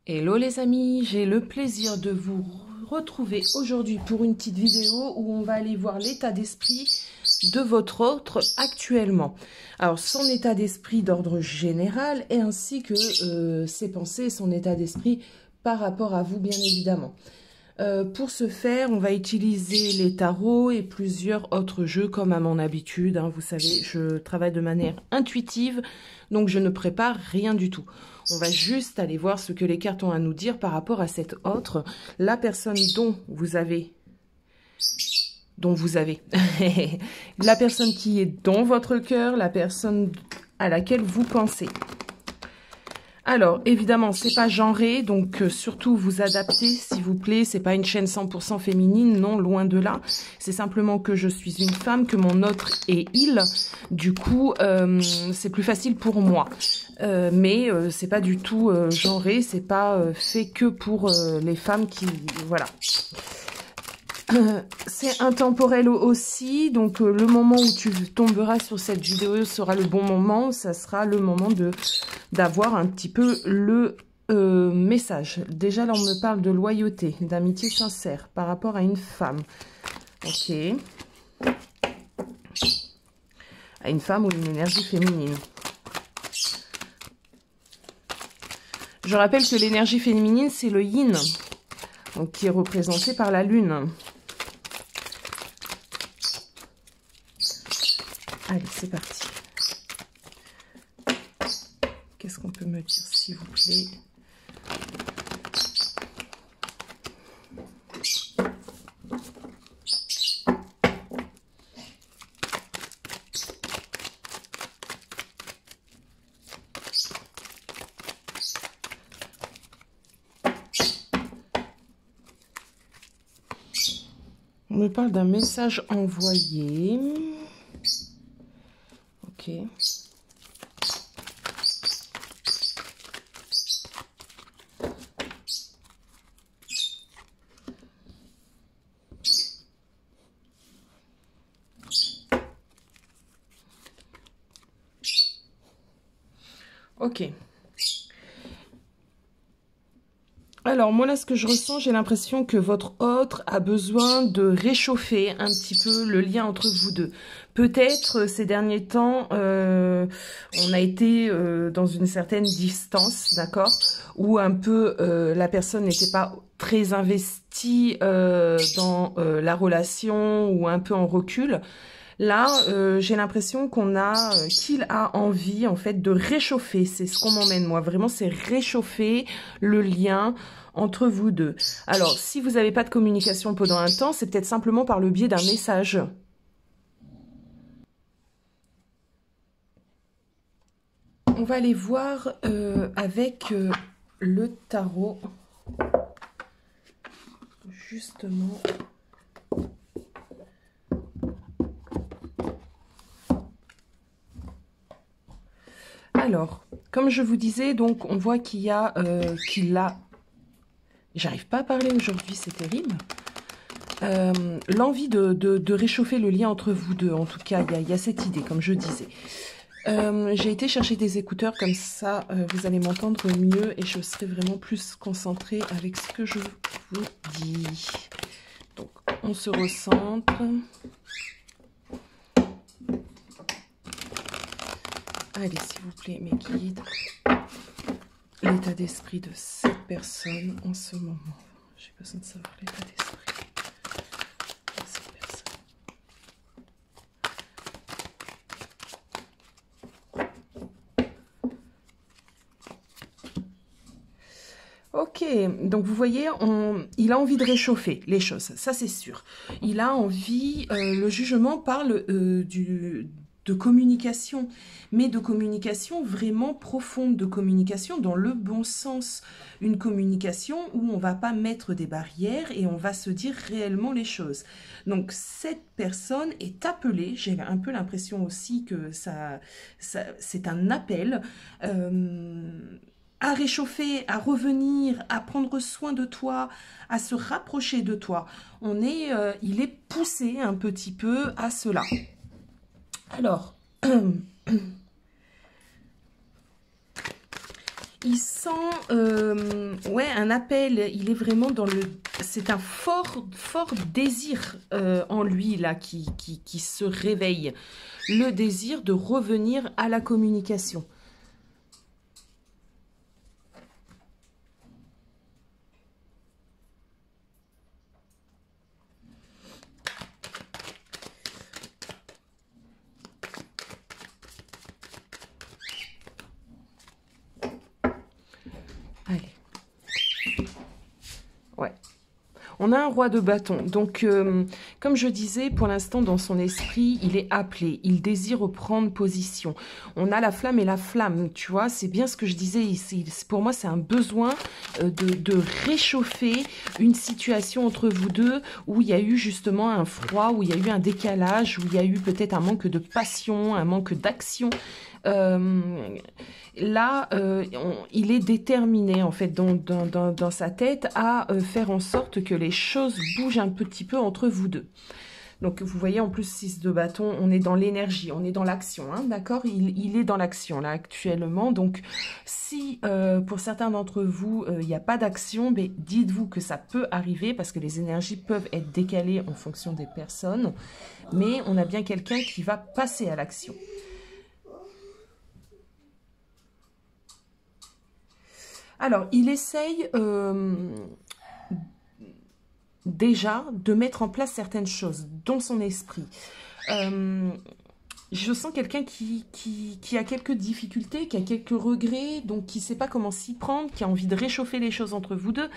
Hello les amis, j'ai le plaisir de vous retrouver aujourd'hui pour une petite vidéo où on va aller voir l'état d'esprit de votre autre actuellement. Alors son état d'esprit d'ordre général et ainsi que ses pensées, son état d'esprit par rapport à vous bien évidemment. Pour ce faire, on va utiliser les tarots et plusieurs autres jeux comme à mon habitude. Hein, vous savez, je travaille de manière intuitive, donc je ne prépare rien du tout. On va juste aller voir ce que les cartes ont à nous dire par rapport à cette autre, la personne dont vous avez, la personne qui est dans votre cœur, la personne à laquelle vous pensez. Alors, évidemment, c'est pas genré, donc surtout vous adaptez, s'il vous plaît. C'est pas une chaîne 100% féminine, non, loin de là. C'est simplement que je suis une femme, que mon autre est il. Du coup, c'est plus facile pour moi. Mais c'est pas du tout genré, c'est pas fait que pour les femmes qui... Voilà. C'est intemporel aussi, donc le moment où tu tomberas sur cette vidéo sera le bon moment, ça sera le moment d'avoir un petit peu le message. Déjà là on me parle de loyauté, d'amitié sincère par rapport à une femme. Ok. À une femme ou une énergie féminine. Je rappelle que l'énergie féminine c'est le yin, donc qui est représenté par la lune. Allez, c'est parti. Qu'est-ce qu'on peut me dire, s'il vous plaît? On me parle d'un message envoyé. Ok. Ok. Alors, moi, là, ce que je ressens, j'ai l'impression que votre autre a besoin de réchauffer un petit peu le lien entre vous deux. Peut-être, ces derniers temps, on a été dans une certaine distance, d'accord? Où un peu, la personne n'était pas très investie dans la relation ou un peu en recul. Là, j'ai l'impression qu'il a envie, en fait, de réchauffer. C'est ce qu'on m'emmène, moi. Vraiment, c'est réchauffer le lien entre vous deux. Alors, si vous n'avez pas de communication pendant un temps, c'est peut-être simplement par le biais d'un message. On va aller voir avec le tarot. Justement... Alors, comme je vous disais, donc on voit qu'il a... J'arrive pas à parler aujourd'hui, c'est terrible. L'envie de réchauffer le lien entre vous deux, en tout cas, il y a cette idée, comme je disais. J'ai été chercher des écouteurs, comme ça, vous allez m'entendre mieux et je serai vraiment plus concentrée avec ce que je vous dis. Donc, on se recentre. Allez, s'il vous plaît, mes guides. L'état d'esprit de cette personne en ce moment. J'ai besoin de savoir l'état d'esprit de cette personne. Ok, donc vous voyez, il a envie de réchauffer les choses, ça c'est sûr. Il a envie, le jugement parle de communication, mais de communication vraiment profonde, de communication dans le bon sens. Une communication où on ne va pas mettre des barrières et on va se dire réellement les choses. Donc cette personne est appelée, j'ai un peu l'impression aussi que c'est un appel, à réchauffer, à revenir, à prendre soin de toi, à se rapprocher de toi. Il est poussé un petit peu à cela. Alors, Il sent ouais, un appel, il est vraiment dans le... C'est un fort désir en lui, là, qui se réveille. Le désir de revenir à la communication. Allez. Ouais. On a un roi de bâton. Donc, comme je disais, pour l'instant, dans son esprit, il est appelé. Il désire reprendre position. On a la flamme et la flamme, tu vois. C'est bien ce que je disais ici. Pour moi, c'est un besoin de réchauffer une situation entre vous deux où il y a eu justement un froid, où il y a eu un décalage, où il y a eu peut-être un manque de passion, un manque d'action. Là, il est déterminé, en fait, dans sa tête à faire en sorte que les choses bougent un petit peu entre vous deux. Donc, vous voyez, en plus, 6 de bâton, on est dans l'énergie, on est dans l'action, hein, d'accord? Il est dans l'action, là, actuellement. Donc, si, pour certains d'entre vous, il n'y a pas d'action, mais dites-vous que ça peut arriver, parce que les énergies peuvent être décalées en fonction des personnes. Mais on a bien quelqu'un qui va passer à l'action. Alors, il essaye déjà de mettre en place certaines choses dans son esprit. Je sens quelqu'un qui a quelques difficultés, qui a quelques regrets, donc qui ne sait pas comment s'y prendre, qui a envie de réchauffer les choses entre vous deux,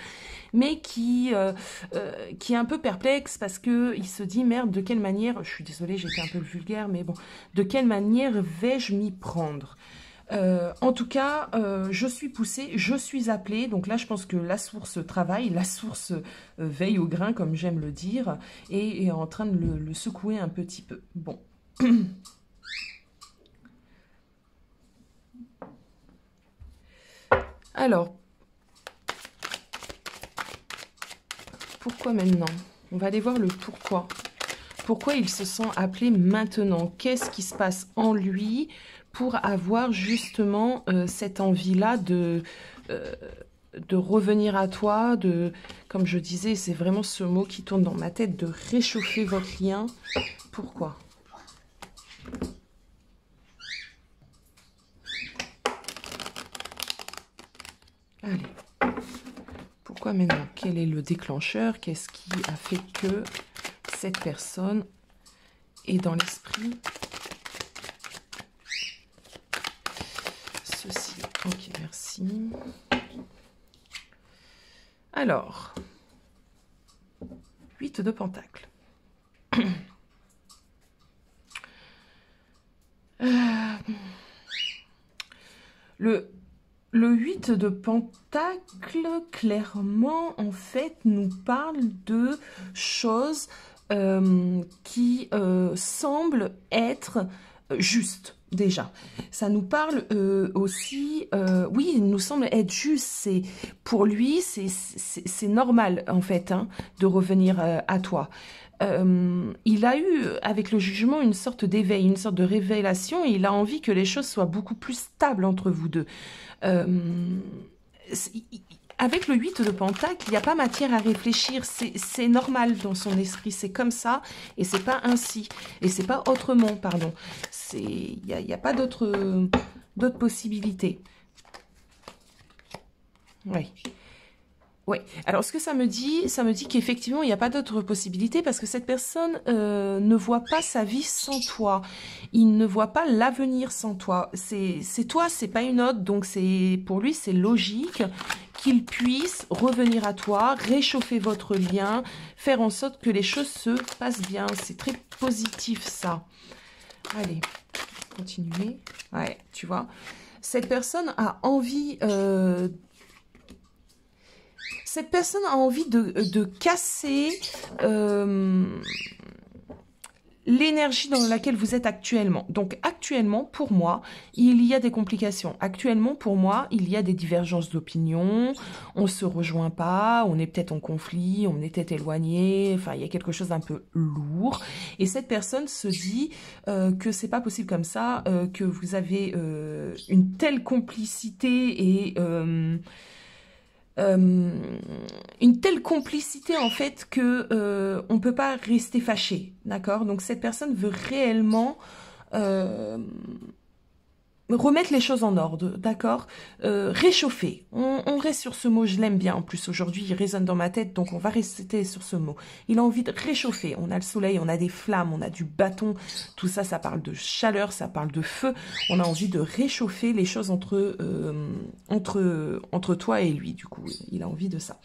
mais qui est un peu perplexe parce qu'il se dit, merde, de quelle manière, je suis désolée, j'ai été un peu vulgaire, mais bon, de quelle manière vais-je m'y prendre ? En tout cas, je suis poussée, je suis appelée. Donc là, je pense que la source travaille, la source veille au grain, comme j'aime le dire, et est en train de le secouer un petit peu. Bon. Alors, pourquoi maintenant? On va aller voir le pourquoi. Pourquoi il se sent appelé maintenant? Qu'est-ce qui se passe en lui pour avoir justement cette envie-là de revenir à toi, comme je disais, c'est vraiment ce mot qui tourne dans ma tête, de réchauffer votre lien. Pourquoi? Allez. Pourquoi maintenant? Quel est le déclencheur? Qu'est-ce qui a fait que cette personne est dans l'esprit? Ceci. Ok, merci. Alors, 8 de Pentacle. Le 8 de Pentacle, clairement, en fait, nous parle de choses qui semblent être justes. Déjà, ça nous parle aussi, oui, il nous semble être juste, pour lui, c'est normal, en fait, hein, de revenir à toi. Il a eu, avec le jugement, une sorte d'éveil, une sorte de révélation, et il a envie que les choses soient beaucoup plus stables entre vous deux. Avec le 8 de Pentacle, il n'y a pas matière à réfléchir, c'est normal dans son esprit, c'est comme ça, et c'est pas ainsi, et c'est pas autrement, pardon. Il n'y a pas d'autres possibilités. Oui. Oui, alors ce que ça me dit qu'effectivement, il n'y a pas d'autre possibilité parce que cette personne ne voit pas sa vie sans toi. Il ne voit pas l'avenir sans toi. C'est toi, c'est pas une autre, donc pour lui, c'est logique qu'il puisse revenir à toi, réchauffer votre lien, faire en sorte que les choses se passent bien. C'est très positif, ça. Allez, continuez. Ouais, tu vois. Cette personne a envie... Cette personne a envie de casser l'énergie dans laquelle vous êtes actuellement. Donc actuellement, pour moi, il y a des complications. Actuellement, pour moi, il y a des divergences d'opinion, on se rejoint pas, on est peut-être en conflit, on est peut-être éloigné, enfin, il y a quelque chose d'un peu lourd. Et cette personne se dit que c'est pas possible comme ça, que vous avez une telle complicité et... une telle complicité en fait que on peut pas rester fâché, d'accord? Donc cette personne veut réellement euh, remettre les choses en ordre, d'accord? Réchauffer. On reste sur ce mot, je l'aime bien en plus aujourd'hui, il résonne dans ma tête, donc on va rester sur ce mot. Il a envie de réchauffer. On a le soleil, on a des flammes, on a du bâton, tout ça, ça parle de chaleur, ça parle de feu. On a envie de réchauffer les choses entre toi et lui, du coup, il a envie de ça.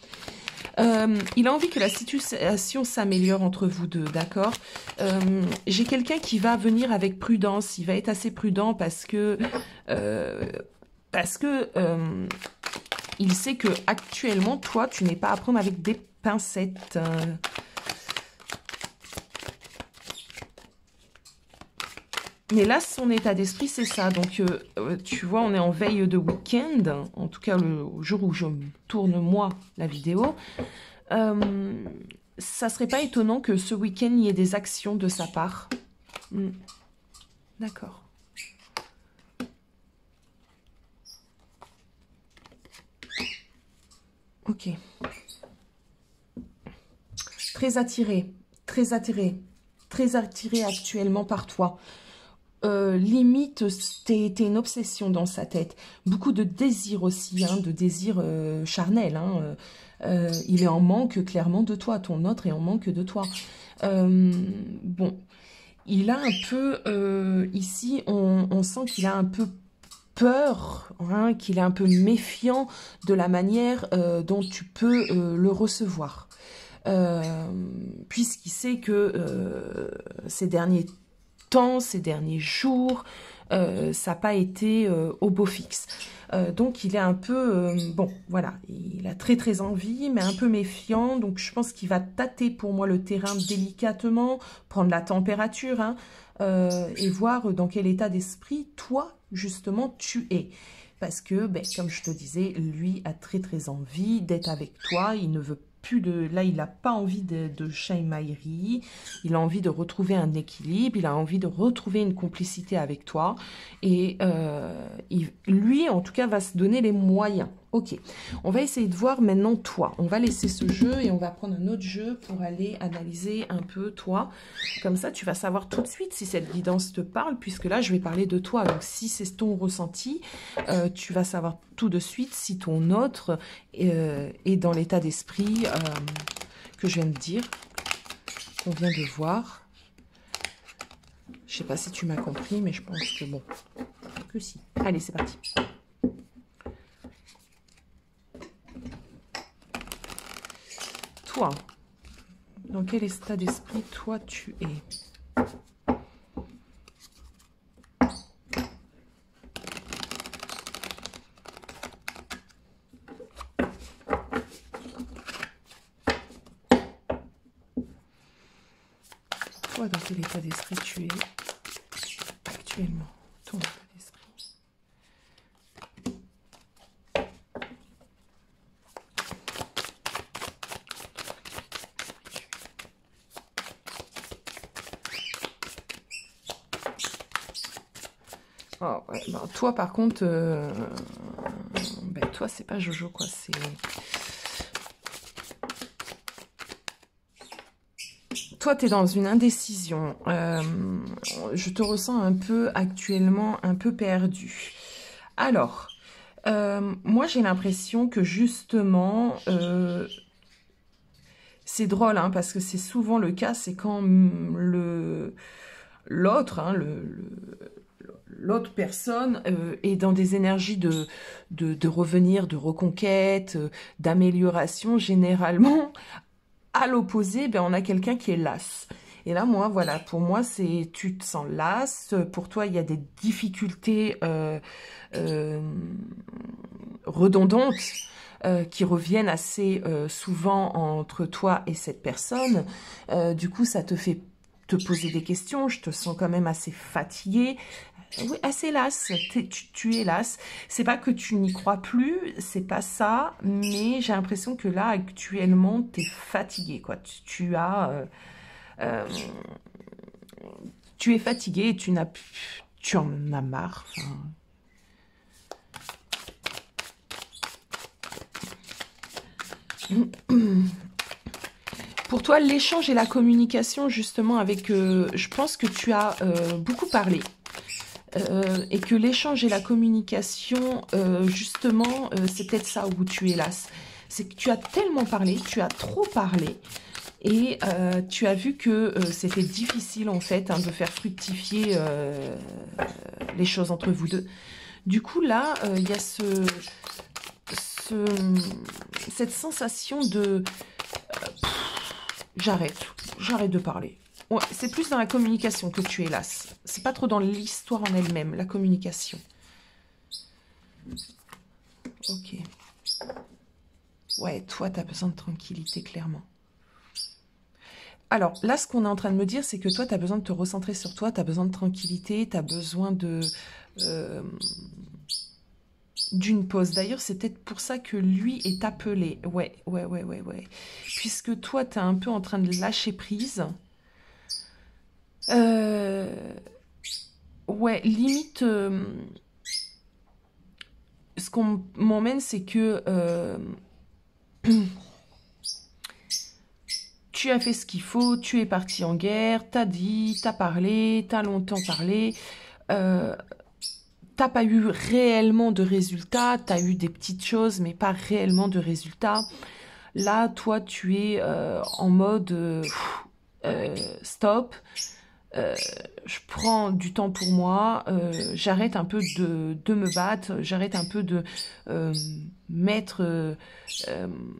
Il a envie que la situation s'améliore entre vous deux, d'accord? J'ai quelqu'un qui va venir avec prudence, il va être assez prudent parce que il sait que actuellement, toi, tu n'es pas à prendre avec des pincettes. Mais là, son état d'esprit, c'est ça. Donc, tu vois, on est en veille de week-end. En tout cas, le jour où je tourne, moi, la vidéo. Ça serait pas étonnant que ce week-end, il y ait des actions de sa part. D'accord. Ok. Très attiré, très attiré, très attiré actuellement par toi. Limite, t'es une obsession dans sa tête. Beaucoup de désir aussi, hein, de désir charnel. Hein, il est en manque clairement de toi. Ton autre est en manque de toi. Bon, il a un peu, ici, on sent qu'il a un peu peur, hein, qu'il est un peu méfiant de la manière dont tu peux le recevoir. Puisqu'il sait que ces derniers temps, ces derniers jours, ça n'a pas été au beau fixe. Donc il est un peu, bon, voilà, il a très très envie, mais un peu méfiant. Donc je pense qu'il va tâter pour moi le terrain délicatement, prendre la température, hein, et voir dans quel état d'esprit, toi, justement, tu es. Parce que, ben, comme je te disais, lui a très très envie d'être avec toi, il ne veut plus de... Là, il n'a pas envie de chamaillerie, il a envie de retrouver un équilibre, il a envie de retrouver une complicité avec toi. Et lui, en tout cas, va se donner les moyens. Ok, on va essayer de voir maintenant toi. On va laisser ce jeu et on va prendre un autre jeu pour aller analyser un peu toi. Comme ça, tu vas savoir tout de suite si cette guidance te parle, puisque là, je vais parler de toi. Donc, si c'est ton ressenti, tu vas savoir tout de suite si ton autre est dans l'état d'esprit que je viens de dire, qu'on vient de voir. Je sais pas si tu m'as compris, mais je pense que bon, que si. Allez, c'est parti. Toi, dans quel état d'esprit toi tu es? Toi, dans quel état d'esprit tu es actuellement? Ton état d'esprit. Oh, ouais, ben, toi, par contre, ben, toi, c'est pas Jojo, quoi. C'est... Toi, tu es dans une indécision. Je te ressens un peu actuellement, un peu perdu. Alors, moi, j'ai l'impression que justement, c'est drôle, hein, parce que c'est souvent le cas, c'est quand l'autre, hein, l'autre personne est dans des énergies de revenir, de reconquête, d'amélioration, généralement, à l'opposé, ben, on a quelqu'un qui est las. Et là, moi, voilà, pour moi, c'est tu te sens las, pour toi, il y a des difficultés redondantes qui reviennent assez souvent entre toi et cette personne. Du coup, ça te fait te poser des questions. Je te sens quand même assez fatiguée. Oui, assez lasse. Tu es lasse. C'est pas que tu n'y crois plus, c'est pas ça, mais j'ai l'impression que là, actuellement, tu es fatiguée, quoi. Euh, tu es fatiguée et tu en as marre. Enfin, pour toi, l'échange et la communication, justement, avec... je pense que tu as beaucoup parlé. Et que l'échange et la communication, justement, c'est peut-être ça où tu es lasse. C'est que tu as tellement parlé, tu as trop parlé, et tu as vu que c'était difficile, en fait, hein, de faire fructifier les choses entre vous deux. Du coup, là, il y a cette sensation de j'arrête de parler. Ouais, c'est plus dans la communication que tu es lasse. C'est pas trop dans l'histoire en elle-même, la communication. Ok. Ouais, toi, t'as besoin de tranquillité, clairement. Alors, là, ce qu'on est en train de me dire, c'est que toi, t'as besoin de te recentrer sur toi, t'as besoin de tranquillité, t'as besoin euh, d'une pause. D'ailleurs, c'est peut-être pour ça que lui est appelé. Ouais. Puisque toi, t'es un peu en train de lâcher prise. Ouais, limite, ce qu'on m'emmène, c'est que tu as fait ce qu'il faut, tu es parti en guerre, t'as dit, t'as parlé, t'as longtemps parlé, euh, t'as pas eu réellement de résultats, t'as eu des petites choses, mais pas réellement de résultats. Là, toi, tu es en mode stop. Je prends du temps pour moi, j'arrête un peu de me battre, j'arrête un peu de mettre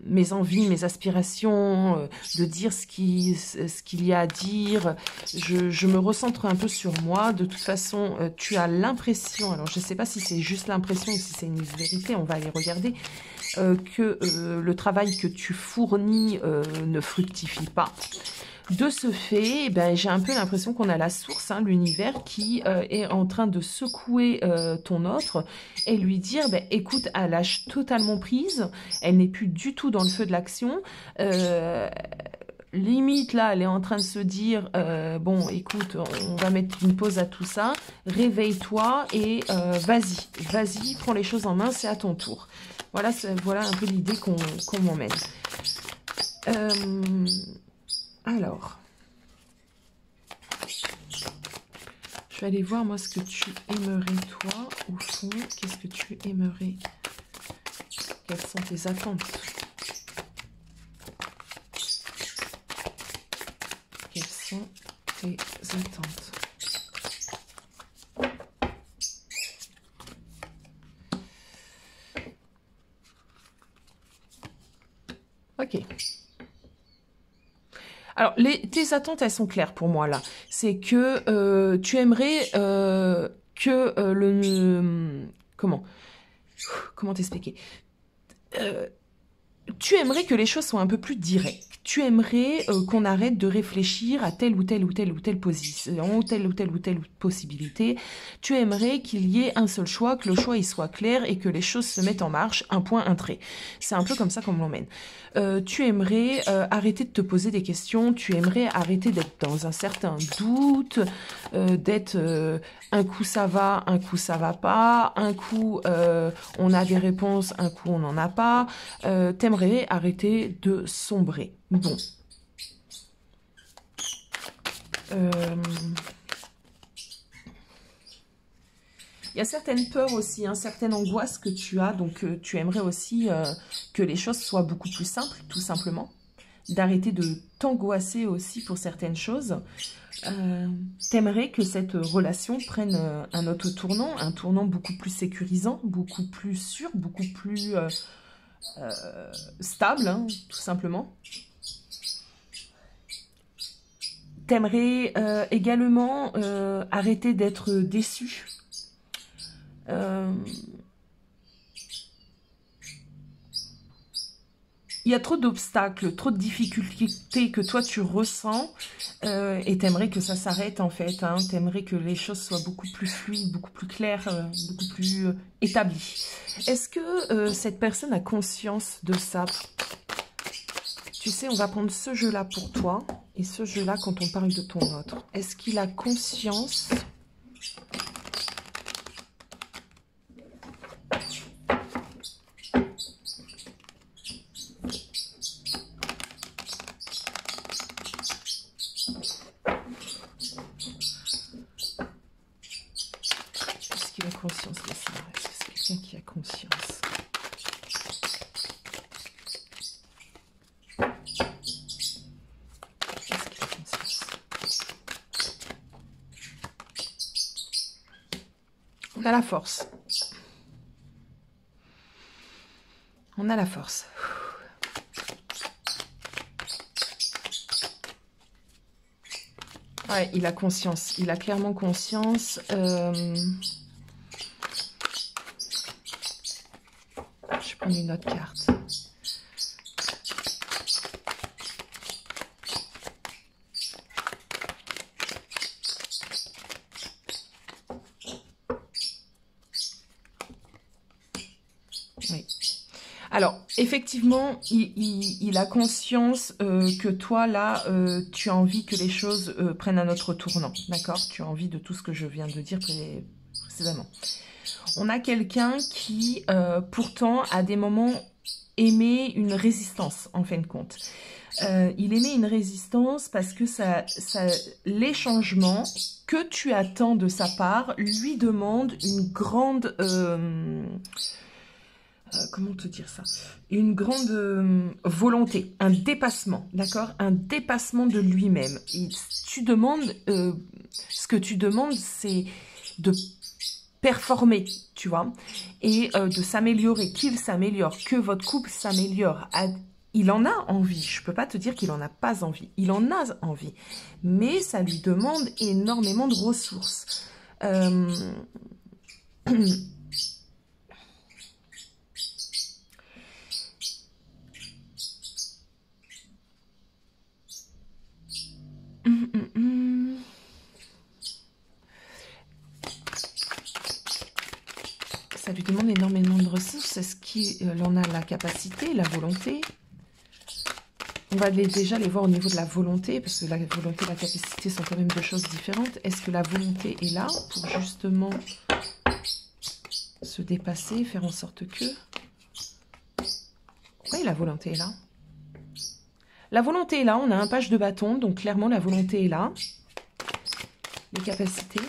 mes envies, mes aspirations, de dire ce qu'il y a à dire. Je me recentre un peu sur moi. De toute façon, tu as l'impression, alors je ne sais pas si c'est juste l'impression ou si c'est une vérité, on va aller regarder, que le travail que tu fournis ne fructifie pas. De ce fait, eh ben, j'ai un peu l'impression qu'on a la source, hein, l'univers, qui est en train de secouer ton autre et lui dire, ben, écoute, elle lâche totalement prise, elle n'est plus du tout dans le feu de l'action. Limite, là, elle est en train de se dire, bon, écoute, on va mettre une pause à tout ça, réveille-toi et vas-y, prends les choses en main, c'est à ton tour. Voilà un peu l'idée qu'on m'emmène. Alors, je vais aller voir, moi, ce que tu aimerais, toi, au fond. Qu'est-ce que tu aimerais? Quelles sont tes attentes? Quelles sont tes attentes? Ok. Alors, tes attentes, elles sont claires pour moi, là. C'est que tu aimerais que Comment t'expliquer? Tu aimerais que les choses soient un peu plus directes. Tu aimerais qu'on arrête de réfléchir à telle ou telle ou telle ou telle position, ou telle possibilité. Tu aimerais qu'il y ait un seul choix, que le choix il soit clair et que les choses se mettent en marche, un point, un trait. C'est un peu comme ça qu'on l'emmène. Tu aimerais arrêter de te poser des questions, tu aimerais arrêter d'être dans un certain doute, d'être un coup ça va pas, un coup on a des réponses, un coup on n'en a pas. T'aimerais arrêter de sombrer. Bon. Il y a certaines peurs aussi, hein, certaines angoisses que tu as, donc tu aimerais aussi que les choses soient beaucoup plus simples, tout simplement. D'arrêter de t'angoisser aussi pour certaines choses. T'aimerais que cette relation prenne un autre tournant, un tournant beaucoup plus sécurisant, beaucoup plus sûr, beaucoup plus stable, hein, tout simplement. T'aimerais également arrêter d'être déçu. il y a trop d'obstacles, trop de difficultés que toi tu ressens et t'aimerais que ça s'arrête en fait. Hein, t'aimerais que les choses soient beaucoup plus fluides, beaucoup plus claires, beaucoup plus établies. Est-ce que cette personne a conscience de ça? Tu sais, on va prendre ce jeu-là pour toi et ce jeu-là quand on parle de ton autre. Est-ce qu'il a conscience ? Est-ce qu'il a conscience de ça? Est-ce que c'est quelqu'un qui a conscience? On a la force. On a la force. Ouais, il a conscience. Il a clairement conscience. Je vais prendre une autre carte. Oui. Alors, effectivement, il a conscience que toi, là, tu as envie que les choses prennent un autre tournant, d'accord? Tu as envie de tout ce que je viens de dire précédemment. On a quelqu'un qui, pourtant, à des moments, aimait une résistance, en fin de compte. Il aimait une résistance parce que les changements que tu attends de sa part lui demandent une grande... comment te dire ça? Une grande volonté, un dépassement, d'accord? Un dépassement de lui-même. Tu demandes, ce que tu demandes, c'est de performer, tu vois, et de s'améliorer, qu'il s'améliore, que votre couple s'améliore. Il en a envie, je peux pas te dire qu'il en a pas envie, il en a envie, mais ça lui demande énormément de ressources. Ça lui demande énormément de ressources. Est-ce qu'il en a la capacité, la volonté? On va déjà les voir au niveau de la volonté, parce que la volonté et la capacité sont quand même deux choses différentes. Est-ce que la volonté est là pour justement se dépasser, faire en sorte que... Oui, la volonté est là. La volonté est là, on a un page de bâton, donc clairement la volonté est là. Les capacités.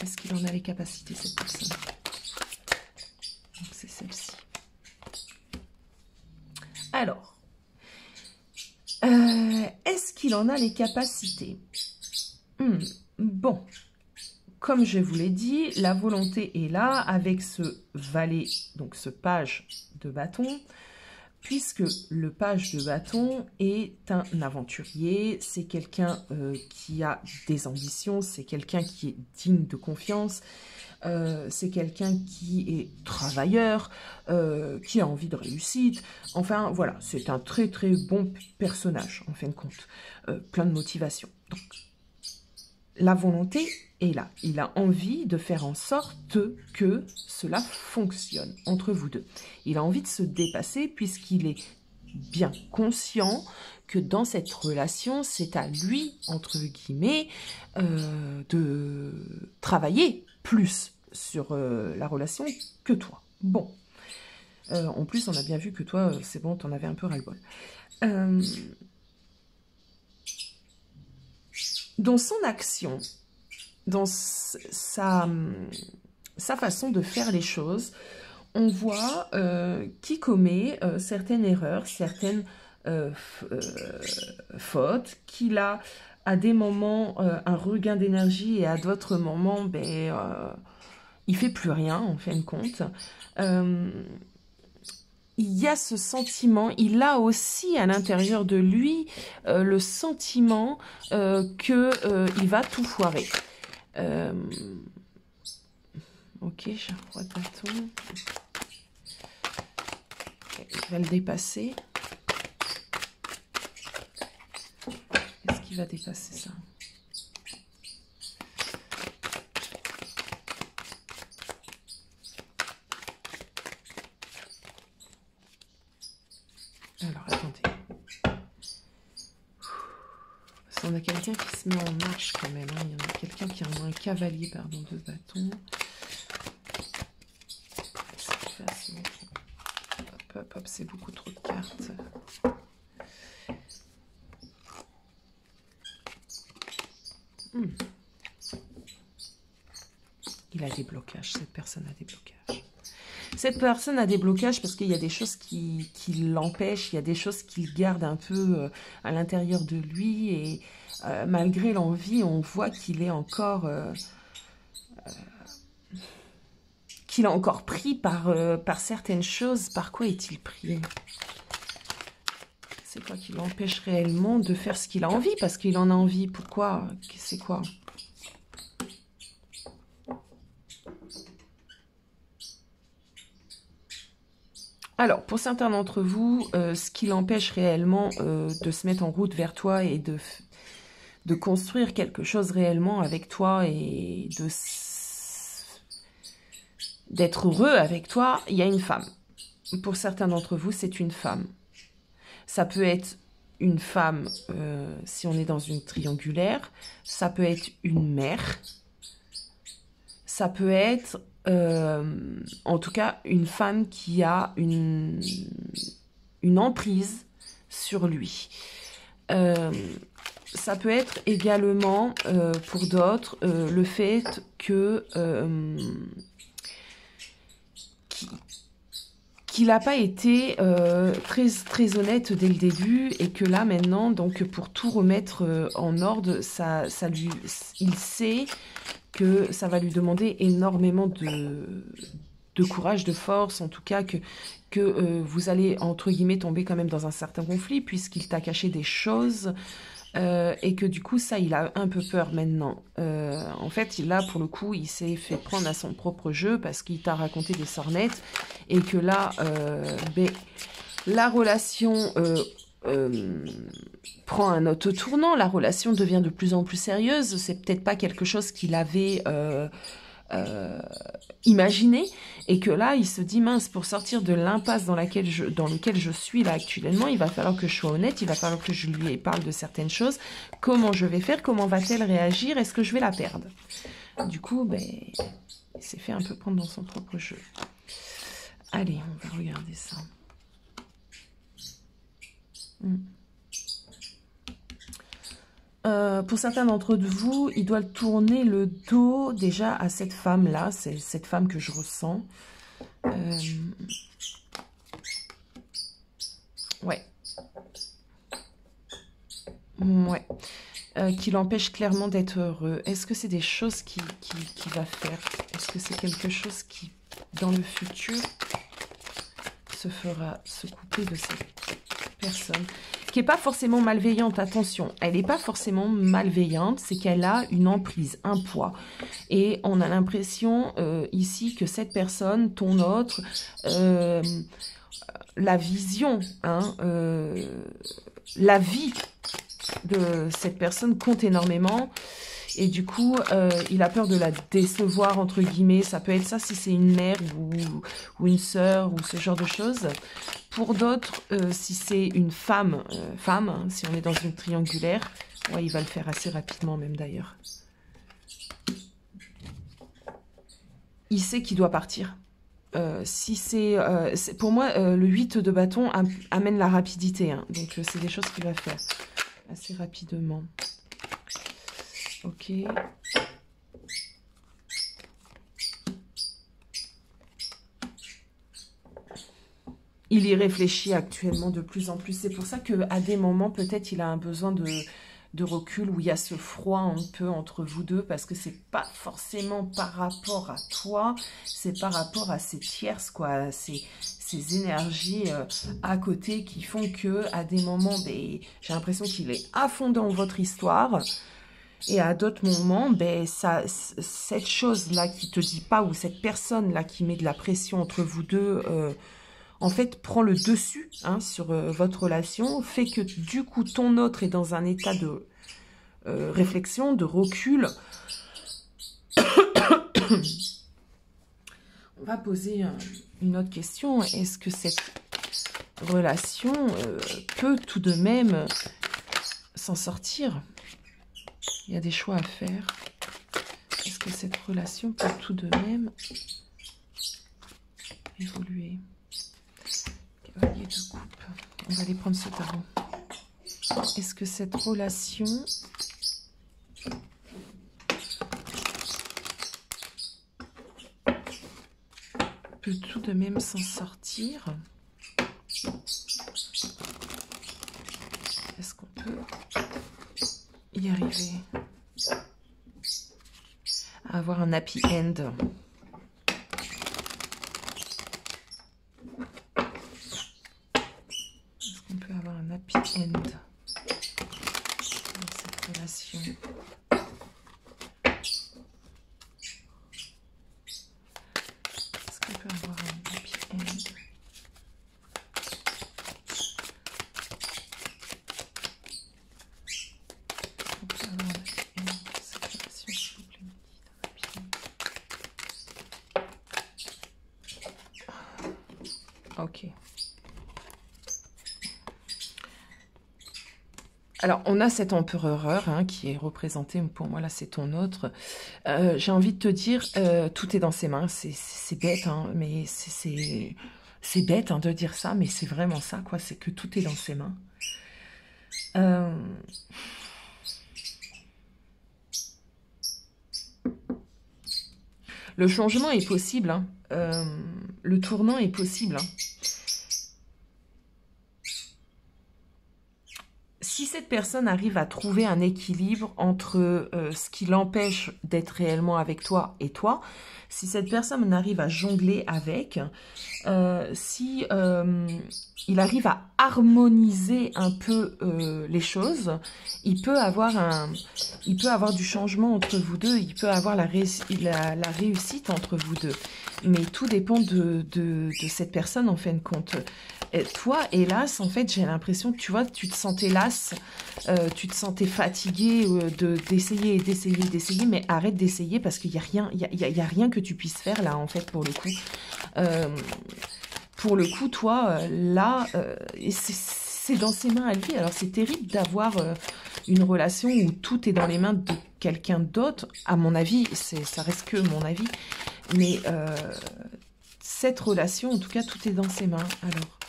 Est-ce qu'il en a les capacités, cette personne? Donc c'est celle-ci. Alors, est-ce qu'il en a les capacités? Bon, comme je vous l'ai dit, la volonté est là avec ce valet, donc ce page de bâton, puisque le page de bâton est un aventurier, c'est quelqu'un qui a des ambitions, c'est quelqu'un qui est digne de confiance, c'est quelqu'un qui est travailleur, qui a envie de réussite. Enfin, voilà, c'est un très très bon personnage, en fin de compte. Plein de motivation. Donc, la volonté est là. Il a envie de faire en sorte que cela fonctionne entre vous deux. Il a envie de se dépasser puisqu'il est bien conscient que dans cette relation, c'est à lui, entre guillemets, de travailler plus sur la relation que toi. Bon. En plus, on a bien vu que toi, c'est bon, t'en avais un peu ras-le-bol. Dans son action, dans sa façon de faire les choses, on voit qu'il commet certaines erreurs, certaines fautes, qu'il a à des moments un regain d'énergie et à d'autres moments, il fait plus rien en fin de compte. Il y a ce sentiment, il a aussi à l'intérieur de lui le sentiment qu'il va tout foirer. Ok, j'ai un roi de bâton. Il va le dépasser. qui va dépasser ça? Alors, attendez. Parce qu'on a quelqu'un qui se met en marche quand même. Hein. Il y en a quelqu'un qui a un cavalier, pardon, de bâton. Hop, hop, hop, c'est beaucoup trop de cartes. Il a des blocages, cette personne a des blocages. Cette personne a des blocages parce qu'il y a des choses qui l'empêchent, il y a des choses qu'il garde un peu à l'intérieur de lui et malgré l'envie, on voit qu'il est encore pris par certaines choses. Par quoi est-il pris? C'est quoi qui l'empêche réellement de faire ce qu'il a envie? Parce qu'il en a envie. Pourquoi? C'est quoi? Alors, pour certains d'entre vous, ce qui l'empêche réellement de se mettre en route vers toi et de construire quelque chose réellement avec toi et d'être heureux avec toi, il y a une femme. Pour certains d'entre vous, c'est une femme. Ça peut être une femme si on est dans une triangulaire. Ça peut être une mère. Ça peut être, en tout cas, une femme qui a une emprise sur lui. Ça peut être également, pour d'autres, le fait que qu'il n'a pas été très honnête dès le début et que là maintenant, donc pour tout remettre en ordre, il sait que ça va lui demander énormément de courage, de force, en tout cas que vous allez entre guillemets tomber quand même dans un certain conflit puisqu'il t'a caché des choses. Et que du coup, ça, il a un peu peur maintenant. En fait, là, pour le coup, il s'est fait prendre à son propre jeu parce qu'il t'a raconté des sornettes et que là, la relation prend un autre tournant. La relation devient de plus en plus sérieuse. C'est peut-être pas quelque chose qu'il avait imaginé et que là il se dit mince, pour sortir de l'impasse dans laquelle je suis là actuellement, il va falloir que je sois honnête, il va falloir que je lui parle de certaines choses. Comment je vais faire? Comment va-t-elle réagir? Est-ce que je vais la perdre? Du coup, il s'est fait un peu prendre dans son propre jeu. Allez, on va regarder ça. Pour certains d'entre vous, il doit tourner le dos déjà à cette femme-là. C'est cette femme que je ressens. Ouais. Ouais. Qui l'empêche clairement d'être heureux. Est-ce que c'est des choses qu'il va faire? Est-ce que c'est quelque chose qui, dans le futur, se fera se couper de cette personne qui n'est pas forcément malveillante, attention, elle n'est pas forcément malveillante, c'est qu'elle a une emprise, un poids. Et on a l'impression ici que cette personne, ton autre, la vision, hein, la vie de cette personne compte énormément. Et du coup, il a peur de la décevoir, entre guillemets. Ça peut être ça si c'est une mère ou une sœur ou ce genre de choses. Pour d'autres, si c'est une femme, hein, si on est dans une triangulaire, ouais, il va le faire assez rapidement même d'ailleurs. Il sait qu'il doit partir. Si c'est pour moi, le 8 de bâton amène la rapidité. Hein, donc, c'est des choses qu'il va faire assez rapidement. Ok. Il y réfléchit actuellement de plus en plus. C'est pour ça qu'à des moments, peut-être, il a un besoin de recul où il y a ce froid un peu entre vous deux parce que c'est pas forcément par rapport à toi, c'est par rapport à ces tierces, quoi, ces énergies à côté qui font que à des moments, j'ai l'impression qu'il est à fond dans votre histoire. Et à d'autres moments, cette chose-là qui te dit pas, ou cette personne-là qui met de la pression entre vous deux, en fait, prend le dessus hein, sur votre relation, fait que du coup, ton autre est dans un état réflexion, de recul. On va poser une autre question. Est-ce que cette relation peut tout de même s'en sortir? Il y a des choix à faire. Est-ce que cette relation peut tout de même évoluer? Cavalier de coupe. On va aller prendre ce tarot. Est-ce que cette relation peut tout de même s'en sortir? Est-ce qu'on peut y arriver à avoir un happy end? Est-ce qu'on peut avoir un happy end dans cette relation? Est-ce qu'on peut avoir un happy end? On peut avoir un happy end dans cette relation, s'il vous plaît. Ok. Alors, on a cet empereur hein, qui est représenté, pour moi, là, c'est ton autre. J'ai envie de te dire, tout est dans ses mains. C'est bête, hein, mais c'est bête hein, de dire ça, mais c'est vraiment ça, quoi. C'est que tout est dans ses mains. Le changement est possible. Hein. Le tournant est possible. Hein. Si cette personne arrive à trouver un équilibre entre ce qui l'empêche d'être réellement avec toi et toi, si cette personne arrive à jongler avec, si il arrive à harmoniser un peu les choses, il peut avoir du changement entre vous deux, il peut avoir la réussite entre vous deux. Mais tout dépend de cette personne en fin de compte. Et toi, hélas, en fait, j'ai l'impression que tu vois, tu te sentais lasse, tu te sentais fatigué d'essayer, mais arrête d'essayer parce qu'il n'y a rien, y a rien que tu puisses faire là, en fait, pour le coup. Pour le coup, toi, là, c'est dans ses mains à lui. Alors, c'est terrible d'avoir une relation où tout est dans les mains de quelqu'un d'autre. À mon avis, ça reste que mon avis. Mais cette relation, en tout cas, tout est dans ses mains. Alors,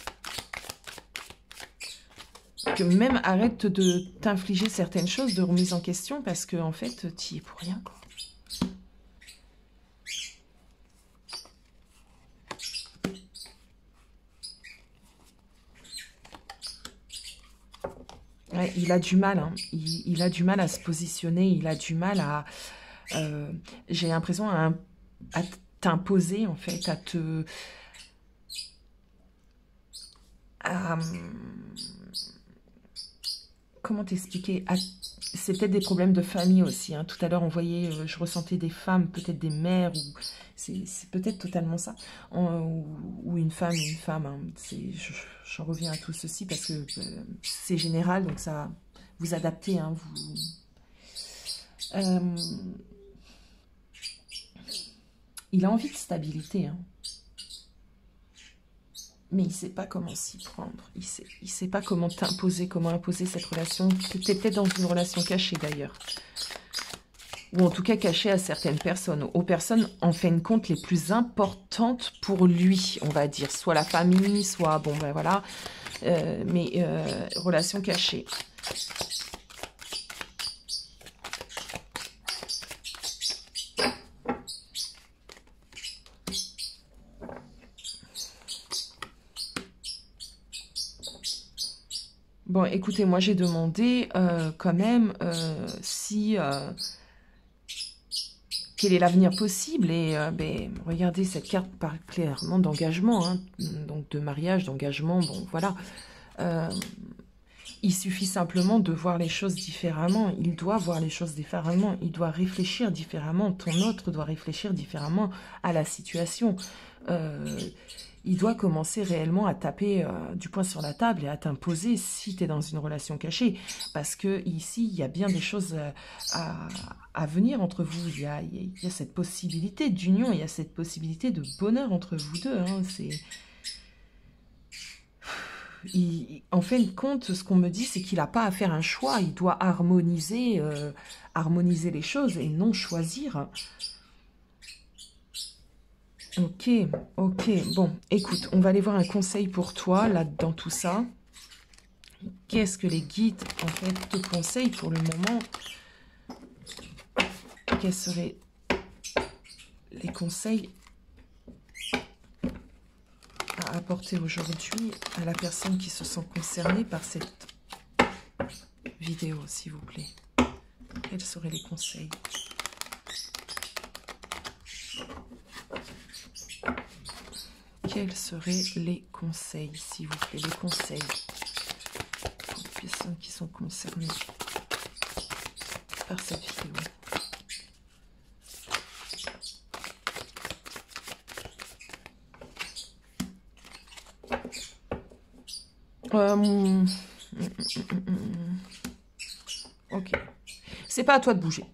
que même arrête de t'infliger certaines choses de remise en question parce que en fait, tu y es pour rien, quoi. Ouais, il a du mal, hein. Il a du mal à se positionner, il a du mal à... j'ai l'impression à t'imposer, en fait, comment t'expliquer? C'est peut-être des problèmes de famille aussi. Hein. Tout à l'heure, on voyait, je ressentais des femmes, peut-être des mères, ou c'est peut-être totalement ça. Ou une femme. Hein. J'en reviens à tout ceci parce que c'est général, donc ça vous adaptez. Hein, il a envie de stabilité. Hein. Mais il ne sait pas comment s'y prendre. Il sait pas comment t'imposer, comment imposer cette relation. Tu es peut-être dans une relation cachée d'ailleurs. Ou en tout cas cachée à certaines personnes. Aux personnes, en fin de compte, les plus importantes pour lui, on va dire. Soit la famille, soit, bon ben voilà. Mais relation cachée. Bon, écoutez, moi j'ai demandé quand même si quel est l'avenir possible et ben, regardez, cette carte parle clairement d'engagement, hein, donc de mariage, d'engagement, bon voilà. Il suffit simplement de voir les choses différemment, il doit voir les choses différemment, il doit réfléchir différemment, ton autre doit réfléchir différemment à la situation. il doit commencer réellement à taper du poing sur la table et à t'imposer si tu es dans une relation cachée. Parce que ici, il y a bien des choses à venir entre vous. Il y a cette possibilité d'union, il y a cette possibilité de bonheur entre vous deux. Hein. En fin de compte, ce qu'on me dit, c'est qu'il n'a pas à faire un choix. Il doit harmoniser les choses et non choisir. Ok, ok. Bon, écoute, on va aller voir un conseil pour toi, là, dans tout ça. Qu'est-ce que les guides, en fait, te conseillent pour le moment? Quels seraient les conseils à apporter aujourd'hui à la personne qui se sent concernée par cette vidéo, s'il vous plaît? Quels seraient les conseils? Quels seraient les conseils, s'il vous plaît? Les conseils pour les personnes qui sont concernées par cette vidéo. Ok. C'est pas à toi de bouger.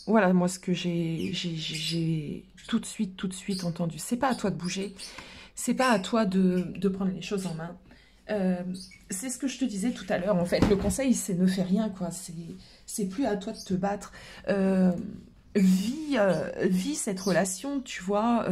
Voilà, moi, ce que j'ai tout de suite entendu. C'est pas à toi de bouger. C'est pas à toi de prendre les choses en main. C'est ce que je te disais tout à l'heure. En fait, le conseil, c'est ne fais rien, quoi. C'est plus à toi de te battre. Vis cette relation, tu vois,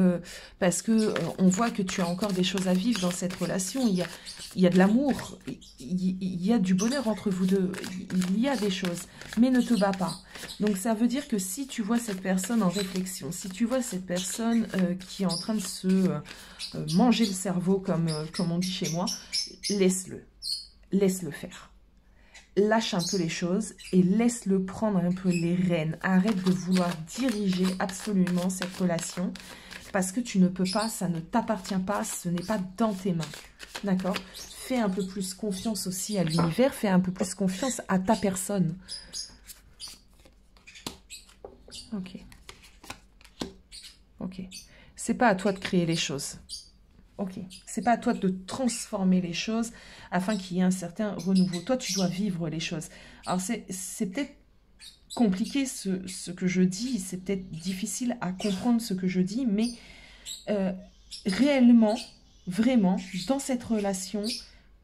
parce que on voit que tu as encore des choses à vivre dans cette relation. Il y a de l'amour, il y a du bonheur entre vous deux, il y a des choses, mais ne te bats pas. Donc ça veut dire que si tu vois cette personne en réflexion, si tu vois cette personne qui est en train de se manger le cerveau, comme on dit chez moi, laisse-le faire. Lâche un peu les choses et laisse-le prendre un peu les rênes. Arrête de vouloir diriger absolument cette relation parce que tu ne peux pas, ça ne t'appartient pas, ce n'est pas dans tes mains. D'accord? Fais un peu plus confiance aussi à l'univers, fais un peu plus confiance à ta personne. Ok. Ok. C'est pas à toi de créer les choses. Ok, c'est pas à toi de transformer les choses afin qu'il y ait un certain renouveau. Toi, tu dois vivre les choses. Alors, c'est peut-être compliqué ce que je dis, c'est peut-être difficile à comprendre ce que je dis, mais réellement, vraiment, dans cette relation,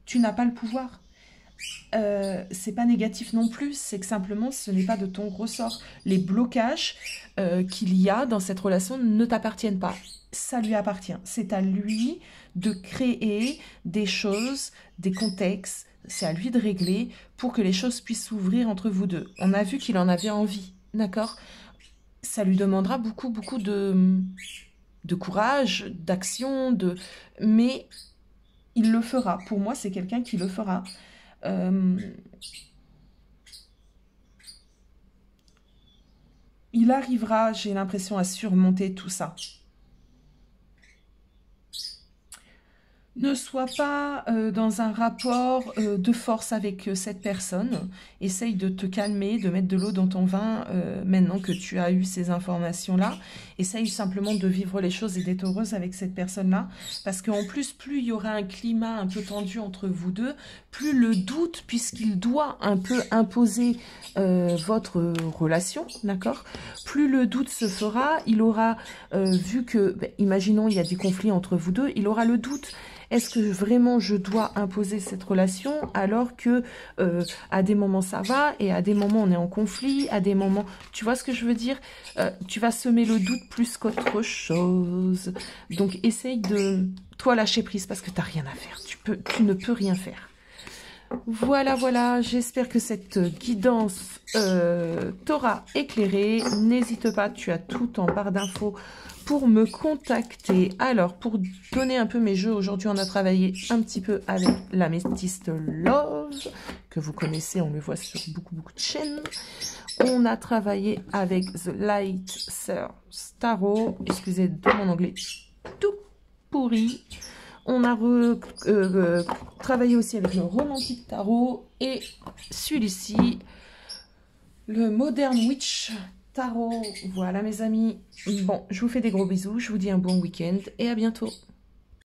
tu n'as pas le pouvoir. C'est pas négatif non plus, c'est que simplement ce n'est pas de ton ressort. Les blocages qu'il y a dans cette relation ne t'appartiennent pas. Ça lui appartient. C'est à lui de créer des choses, des contextes. C'est à lui de régler pour que les choses puissent s'ouvrir entre vous deux. On a vu qu'il en avait envie, d'accord? Ça lui demandera beaucoup de courage, d'action, mais il le fera. Pour moi, c'est quelqu'un qui le fera. Il arrivera, j'ai l'impression, à surmonter tout ça. Ne sois pas dans un rapport de force avec cette personne. Essaye de te calmer, de mettre de l'eau dans ton vin maintenant que tu as eu ces informations-là. Essaye simplement de vivre les choses et d'être heureuse avec cette personne-là. Parce qu'en plus, plus il y aura un climat un peu tendu entre vous deux, plus le doute, puisqu'il doit un peu imposer votre relation, d'accord? Plus le doute se fera, il aura vu que, imaginons, il y a des conflits entre vous deux, il aura le doute. Est-ce que vraiment je dois imposer cette relation alors que à des moments ça va et à des moments on est en conflit, à des moments... Tu vois ce que je veux dire? Tu vas semer le doute plus qu'autre chose. Donc essaye de, toi, lâcher prise parce que tu n'as rien à faire. Tu ne peux rien faire. Voilà, voilà, j'espère que cette guidance t'aura éclairé. N'hésite pas, tu as tout en barre d'infos pour me contacter. Alors, pour donner un peu mes jeux, aujourd'hui on a travaillé un petit peu avec la Métiste Love, que vous connaissez, on le voit sur beaucoup de chaînes. On a travaillé avec The Light Source Tarot, excusez de mon anglais tout pourri. On a travaillé aussi avec le Romantic Tarot et celui-ci, le Modern Witch Tarot. Voilà mes amis. Bon, je vous fais des gros bisous, je vous dis un bon week-end et à bientôt.